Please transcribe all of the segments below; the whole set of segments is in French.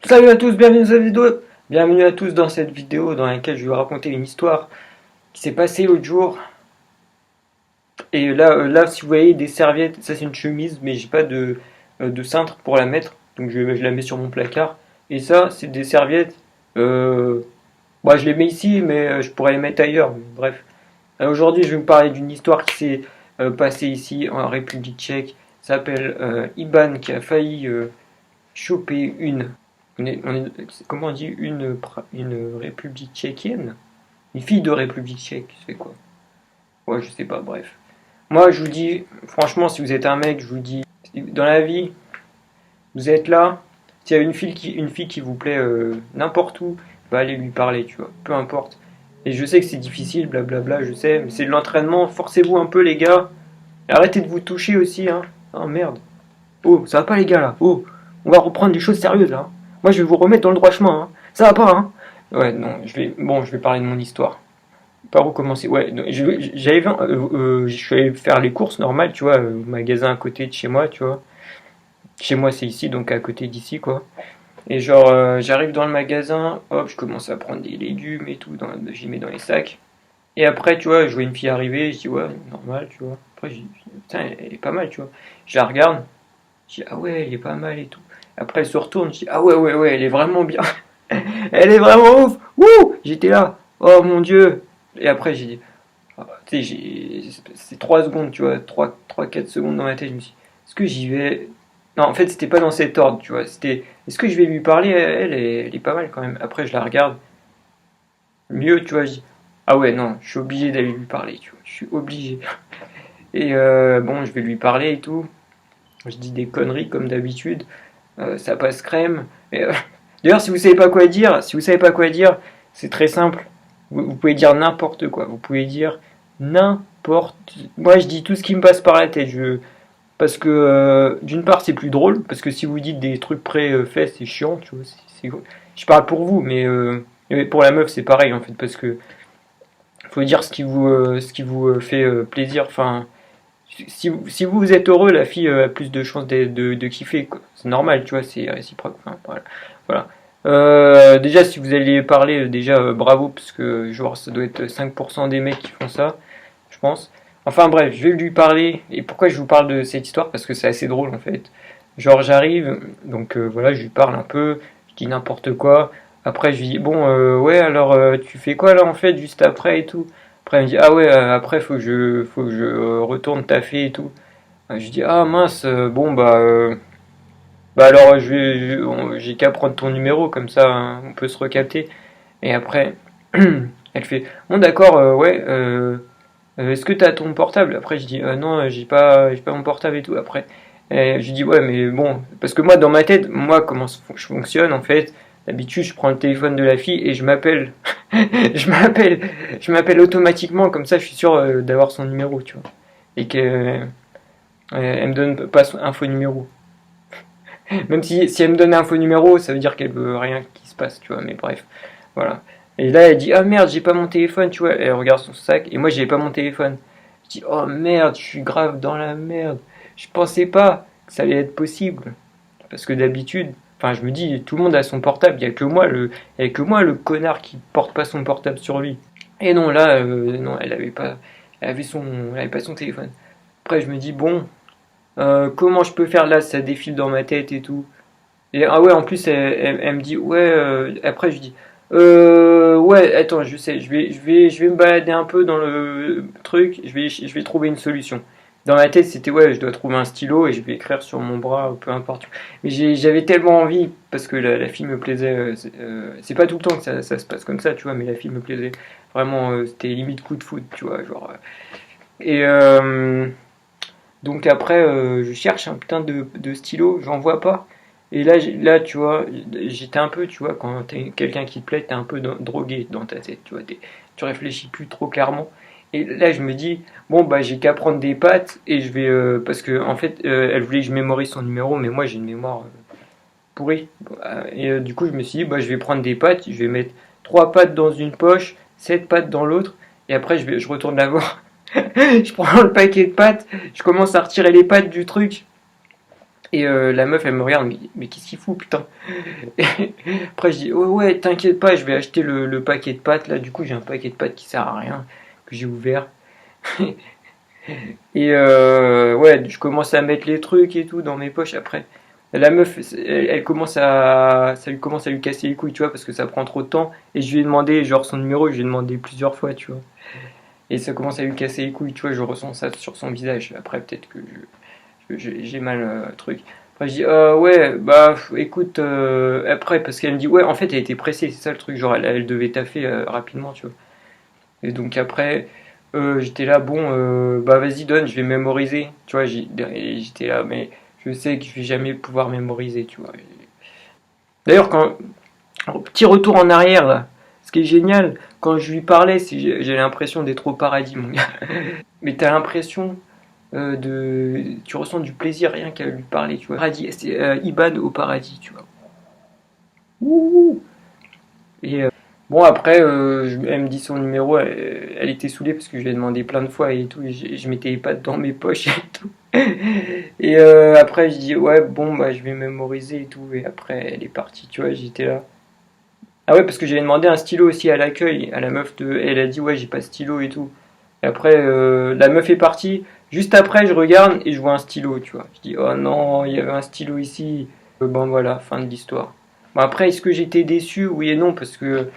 Salut à tous, bienvenue dans cette vidéo. Bienvenue à tous dans cette vidéo dans laquelle je vais vous raconter une histoire qui s'est passée l'autre jour. Et là, si vous voyez des serviettes, ça c'est une chemise, mais j'ai pas de cintre pour la mettre, donc je la mets sur mon placard. Et ça, c'est des serviettes. Euh, je les mets ici, mais je pourrais les mettre ailleurs. Bref. Aujourd'hui, je vais vous parler d'une histoire qui s'est passée ici en République tchèque. Ça s'appelle Iban qui a failli choper comment on dit une république tchéquienne? Une fille de république tchèque, c'est quoi? Ouais, je sais pas, bref. Moi, je vous dis, franchement, si vous êtes un mec, je vous dis, dans la vie, vous êtes là, s'il y a une fille qui vous plaît n'importe où, bah allez lui parler, tu vois, peu importe. Et je sais que c'est difficile, blablabla, je sais, mais c'est de l'entraînement, forcez-vous un peu, les gars. Arrêtez de vous toucher aussi, hein. Oh merde. Oh, ça va pas, les gars, là. Oh, on va reprendre des choses sérieuses, là. Moi, je vais vous remettre dans le droit chemin, hein. Ça va pas, hein. Ouais, non, je vais parler de mon histoire. Par où commencer? Ouais, je suis allé faire les courses normales, tu vois, au magasin à côté de chez moi, tu vois. Chez moi, c'est ici, donc à côté d'ici, quoi. Et genre, j'arrive dans le magasin, hop, je commence à prendre des légumes et tout, j'y mets dans les sacs. Et après, tu vois, je vois une fille arriver, je dis, ouais, normal, tu vois. Après, je dis, putain, elle est pas mal, tu vois. Je la regarde, je dis, ah ouais, elle est pas mal et tout. Après, elle se retourne, je dis, ah ouais, ouais, ouais, elle est vraiment bien. Elle est vraiment ouf. Wouh! J'étais là. Oh mon Dieu. Et après, j'ai dit, tu sais, c'est 3 secondes, tu vois, 4 secondes dans ma tête. Je me suis dit, est-ce que j'y vais? Non, en fait, c'était pas dans cet ordre, tu vois. C'était, est-ce que je vais lui parler? Elle est pas mal quand même. Après, je la regarde. Mieux, tu vois, je dis, ah ouais, non, je suis obligé d'aller lui parler, tu vois. Je suis obligé. Et bon, je vais lui parler et tout. Je dis des conneries comme d'habitude. Ça passe crème. Mais, d'ailleurs, si vous savez pas quoi dire, c'est très simple. Vous pouvez dire n'importe quoi. Vous pouvez dire n'importe. Moi, je dis tout ce qui me passe par la tête. Parce que d'une part, c'est plus drôle. Parce que si vous dites des trucs préfaits, c'est chiant. Tu vois. Je parle pour vous, mais pour la meuf, c'est pareil en fait. Parce que faut dire ce qui vous fait plaisir. Enfin, si vous êtes heureux, la fille a plus de chances de kiffer, quoi. C'est normal, tu vois, c'est réciproque. Enfin, voilà. Déjà, si vous allez parler, déjà bravo, parce que genre ça doit être 5% des mecs qui font ça, je pense. Enfin bref, je vais lui parler. Et pourquoi je vous parle de cette histoire? Parce que c'est assez drôle en fait. Genre j'arrive, donc voilà, je lui parle un peu, je dis n'importe quoi. Après je lui dis, bon, ouais, alors tu fais quoi là en fait, juste après et tout. Après, elle me dit, ah ouais, après, faut que je retourne taffer et tout. Je dis, ah mince, bon, bah alors, j'ai qu'à prendre ton numéro, comme ça, hein, on peut se recapter. Et après, elle fait, bon, d'accord, ouais, est-ce que t'as ton portable? Après, je dis, non, j'ai pas mon portable et tout. Après, je lui dis, ouais, mais bon, parce que moi, dans ma tête, moi, comment je fonctionne, en fait, d'habitude, je prends le téléphone de la fille et je m'appelle. je m'appelle, je m'appelle automatiquement, comme ça, je suis sûr d'avoir son numéro, tu vois. Et qu'elle elle me donne pas un faux numéro. Même si elle me donne un faux numéro, ça veut dire qu'elle veut rien qui se passe, tu vois, mais bref, voilà. Et là, elle dit, ah merde, j'ai pas mon téléphone, tu vois. Elle regarde son sac, et moi, j'avais pas mon téléphone. Je dis, oh merde, je suis grave dans la merde. Je pensais pas que ça allait être possible. Parce que d'habitude, enfin, je me dis, tout le monde a son portable, il y a que moi, le connard qui porte pas son portable sur lui. Et non, là, non, elle avait pas son téléphone. Après, je me dis, bon, comment je peux faire là, ça défile dans ma tête et tout. Et ah ouais, en plus, elle me dit, ouais, après, je dis, ouais, attends, je sais, je vais me balader un peu dans le truc, je vais trouver une solution. Dans ma tête, c'était, ouais, je dois trouver un stylo et je vais écrire sur mon bras, peu importe. Mais j'avais tellement envie, parce que la fille me plaisait, c'est pas tout le temps que ça se passe comme ça, tu vois, mais la fille me plaisait. Vraiment, c'était limite coup de foot, tu vois, genre. Et donc après, je cherche un putain de stylo, j'en vois pas. Et là, tu vois, j'étais un peu, tu vois, quand t'es quelqu'un qui te plaît, t'es un peu drogué dans ta tête, tu vois, tu réfléchis plus trop clairement. Et là, je me dis, bon, bah, j'ai qu'à prendre des pâtes et je vais, parce que en fait, elle voulait que je mémorise son numéro, mais moi, j'ai une mémoire pourrie. Et du coup, je me suis dit, bah, je vais prendre des pâtes, je vais mettre 3 pâtes dans une poche, 7 pâtes dans l'autre, et après, je retourne la voir. Je prends le paquet de pâtes, je commence à retirer les pâtes du truc. Et la meuf, elle me regarde, mais qu'est-ce qu'il fout, putain? Après, je dis, oh, ouais, t'inquiète pas, je vais acheter le paquet de pâtes. Là, du coup, j'ai un paquet de pâtes qui sert à rien, que j'ai ouvert. Et ouais, je commence à mettre les trucs et tout dans mes poches après. La meuf, elle commence ça lui commence à lui casser les couilles, tu vois, parce que ça prend trop de temps. Et je lui ai demandé, genre son numéro, je lui ai demandé plusieurs fois, tu vois. Et ça commence à lui casser les couilles, tu vois, je ressens ça sur son visage. Après, peut-être que j'ai mal truc. Après, je dis, ouais, bah écoute, après, parce qu'elle me dit, ouais, en fait, elle était pressée, c'est ça le truc, genre, elle devait taffer rapidement, tu vois. Et donc après, j'étais là, bon, bah vas-y, donne, je vais mémoriser. Tu vois, j'étais là, mais je sais que je vais jamais pouvoir mémoriser, tu vois. D'ailleurs, petit retour en arrière, là, ce qui est génial, quand je lui parlais, j'ai l'impression d'être au paradis, mon gars. Mais t'as l'impression tu ressens du plaisir rien qu'à lui parler, tu vois. Paradis, c'est Iban au paradis, tu vois. Ouh. Et bon, après, elle me dit son numéro, elle était saoulée parce que je lui ai demandé plein de fois et tout, et je mettais les pattes dans mes poches et tout. Et après, je dis, ouais, bon, bah, je vais mémoriser et tout, et après, elle est partie, tu vois, j'étais là. Ah ouais, parce que j'avais demandé un stylo aussi à l'accueil, à la meuf elle a dit, ouais, j'ai pas de stylo et tout. Et après, la meuf est partie. Juste après, je regarde et je vois un stylo, tu vois. Je dis, oh non, il y avait un stylo ici. Bon, voilà, fin de l'histoire. Bon, après, est-ce que j'étais déçu? Oui et non, parce que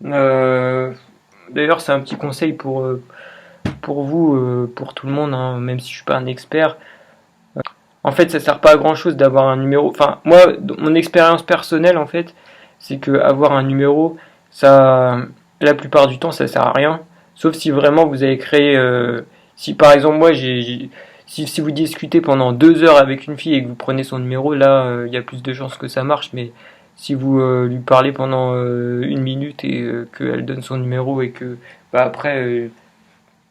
euh, d'ailleurs, c'est un petit conseil pour vous, pour tout le monde, hein, même si je suis pas un expert. En fait, ça sert pas à grand chose d'avoir un numéro. Enfin, moi, mon expérience personnelle, en fait, c'est que avoir un numéro, ça, la plupart du temps, ça sert à rien. Sauf si vraiment vous avez créé. Si par exemple, moi, si vous discutez pendant 2 heures avec une fille et que vous prenez son numéro, là, il y a plus de chances que ça marche. Mais si vous lui parlez pendant 1 minute et qu'elle donne son numéro et que bah, après, la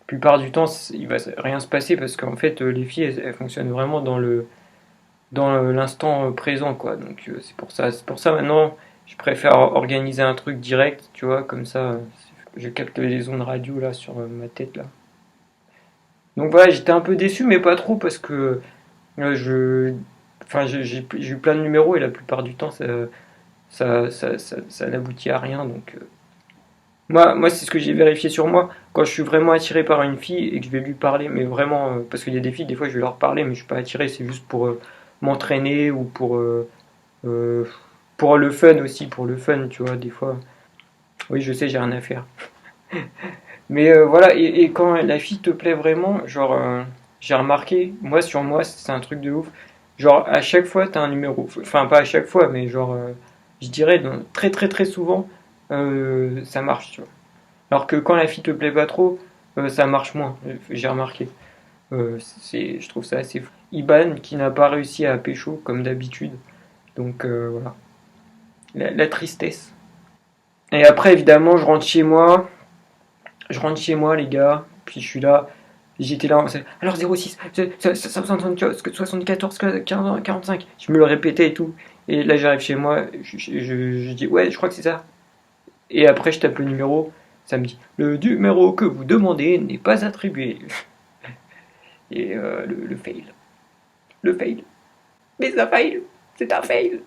plupart du temps, il va rien se passer parce qu'en fait, les filles, elles fonctionnent vraiment dans l'instant présent, quoi. Donc c'est pour ça maintenant, je préfère organiser un truc direct, tu vois, comme ça, je capte les ondes radio là sur ma tête là. Donc voilà, j'étais un peu déçu, mais pas trop parce que enfin, j'ai eu plein de numéros et la plupart du temps, ça n'aboutit à rien. Donc moi, c'est ce que j'ai vérifié sur moi. Quand je suis vraiment attiré par une fille et que je vais lui parler, mais vraiment, parce qu'il y a des filles, des fois, je vais leur parler, mais je suis pas attiré, c'est juste pour m'entraîner ou euh, pour le fun aussi, pour le fun, tu vois, des fois. Oui, je sais, j'ai rien à faire. Mais voilà, et quand la fille te plaît vraiment, genre, j'ai remarqué, moi, sur moi, c'est un truc de ouf. Genre, à chaque fois, t'as un numéro. Enfin, pas à chaque fois, mais genre, je dirais, très très très souvent, ça marche, tu vois. Alors que quand la fille te plaît pas trop, ça marche moins, j'ai remarqué. Je trouve ça assez fou. Iban qui n'a pas réussi à pécho comme d'habitude. Donc voilà. La tristesse. Et après, évidemment, je rentre chez moi. Je rentre chez moi, les gars. Puis je suis là. J'étais là. Alors 06, 74, 45. Je me le répétais et tout. Et là, j'arrive chez moi. Je dis, ouais, je crois que c'est ça. Et après, je tape le numéro. Ça me dit, le numéro que vous demandez n'est pas attribué. Et le fail. Le fail. Mais ça fail. C'est un fail.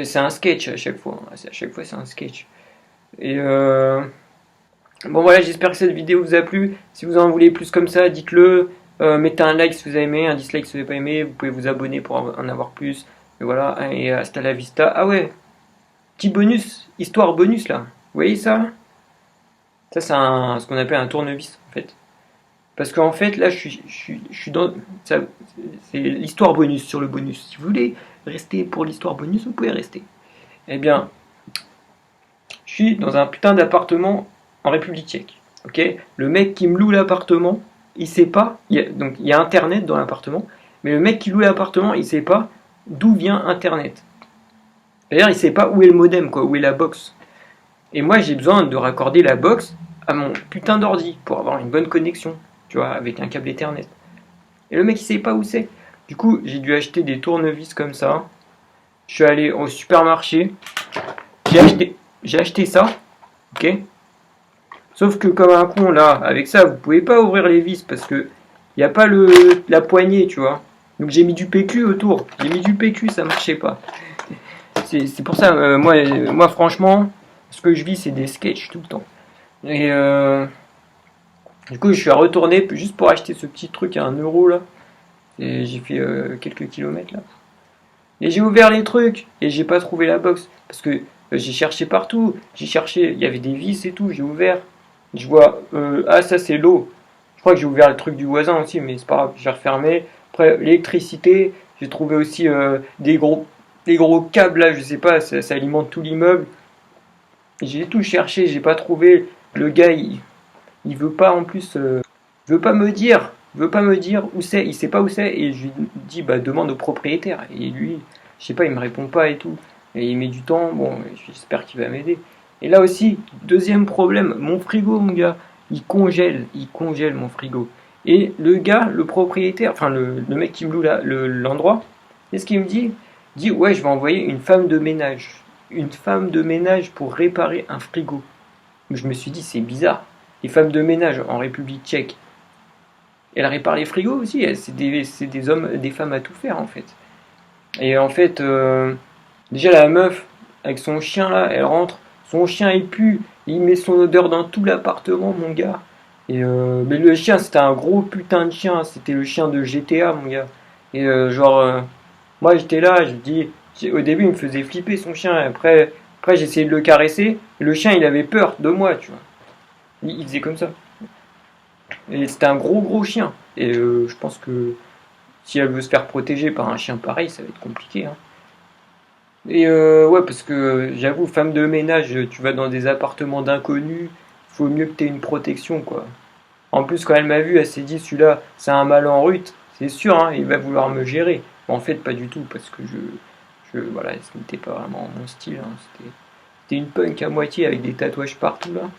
C'est un sketch à chaque fois. À chaque fois, c'est un sketch. Et bon, voilà, j'espère que cette vidéo vous a plu. Si vous en voulez plus comme ça, dites-le. Mettez un like si vous avez aimé, un dislike si vous n'avez pas aimé. Vous pouvez vous abonner pour en avoir plus. Et voilà, et hasta la vista. Ah ouais, petit bonus, histoire bonus là. Vous voyez ça? Ça, c'est ce qu'on appelle un tournevis en fait. Parce qu'en fait, là, je suis dans. C'est l'histoire bonus sur le bonus. Si vous voulez rester pour l'histoire bonus, vous pouvez rester. Eh bien, je suis dans un putain d'appartement en République tchèque. Ok. Le mec qui me loue l'appartement, il sait pas. Donc, il y a Internet dans l'appartement. Mais le mec qui loue l'appartement, il sait pas d'où vient Internet. D'ailleurs, il sait pas où est le modem, quoi, où est la box. Et moi, j'ai besoin de raccorder la box à mon putain d'ordi pour avoir une bonne connexion, tu vois, avec un câble Ethernet. Et le mec, il sait pas où c'est. Du coup, j'ai dû acheter des tournevis comme ça. Je suis allé au supermarché. J'ai acheté ça. Ok. Sauf que comme un con, là, avec ça, vous pouvez pas ouvrir les vis parce que il n'y a pas la poignée, tu vois. Donc j'ai mis du PQ autour. J'ai mis du PQ, ça marchait pas. C'est pour ça, moi franchement, ce que je vis, c'est des sketchs tout le temps. Et du coup, je suis retourné juste pour acheter ce petit truc à 1 € là. Et j'ai fait quelques kilomètres là. Et j'ai ouvert les trucs et j'ai pas trouvé la box. Parce que j'ai cherché partout. J'ai cherché, il y avait des vis et tout. J'ai ouvert. Je vois, ah ça c'est l'eau. Je crois que j'ai ouvert le truc du voisin aussi, mais c'est pas grave, j'ai refermé. Après, l'électricité, j'ai trouvé aussi des gros câbles là, je sais pas, ça alimente tout l'immeuble. J'ai tout cherché, j'ai pas trouvé. Le gars, il veut pas en plus, il veut pas me dire, où c'est, il sait pas où c'est. Et je lui dis, bah demande au propriétaire. Et lui, je sais pas, il me répond pas et tout. Et il met du temps, bon, j'espère qu'il va m'aider. Et là aussi, deuxième problème, mon frigo, mon gars, il congèle mon frigo. Et le gars, le propriétaire, enfin le mec qui me loue l'endroit, qu'est-ce qu'il me dit? Il dit, ouais, je vais envoyer une femme de ménage. Une femme de ménage pour réparer un frigo. Je me suis dit, c'est bizarre. Les femmes de ménage en République tchèque, elles réparent les frigos aussi. C'est des hommes, des femmes à tout faire en fait. Et en fait, déjà la meuf, avec son chien là, elle rentre. Son chien il pue. Il met son odeur dans tout l'appartement, mon gars. Et mais le chien, c'était un gros putain de chien. C'était le chien de GTA, mon gars. Et moi j'étais là, je dis, au début il me faisait flipper son chien. Après j'ai essayé de le caresser. Le chien il avait peur de moi, tu vois. Il faisait comme ça. Et c'était un gros chien. Et je pense que si elle veut se faire protéger par un chien pareil, ça va être compliqué, hein. Et ouais, parce que j'avoue, femme de ménage, tu vas dans des appartements d'inconnus, faut mieux que tu aies une protection, quoi. En plus, quand elle m'a vu, elle s'est dit, celui-là, c'est un mal en rut, c'est sûr, hein, il va vouloir me gérer. Mais en fait, pas du tout, parce que voilà, ce n'était pas vraiment mon style, hein. C'était une punk à moitié avec des tatouages partout, là.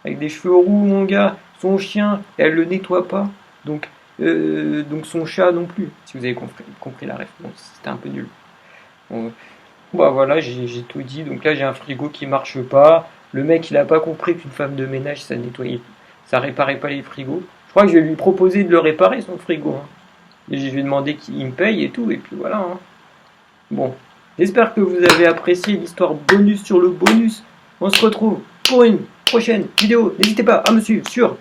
Avec des cheveux roux, mon gars. Son chien, elle le nettoie pas. Donc son chat non plus. Si vous avez compris la réponse, c'était un peu nul. Bon, bah voilà, j'ai tout dit. Donc là, j'ai un frigo qui marche pas. Le mec, il a pas compris qu'une femme de ménage, ça nettoyait, ça réparait pas les frigos. Je crois que je vais lui proposer de le réparer, son frigo, hein. Et je vais demander qu'il me paye et tout. Et puis voilà, hein. Bon, j'espère que vous avez apprécié l'histoire bonus sur le bonus. On se retrouve pour une prochaine vidéo. N'hésitez pas à me suivre sur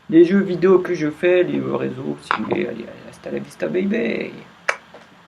les jeux vidéo que je fais, les réseaux, si vous voulez. Allez, hasta la vista, baby.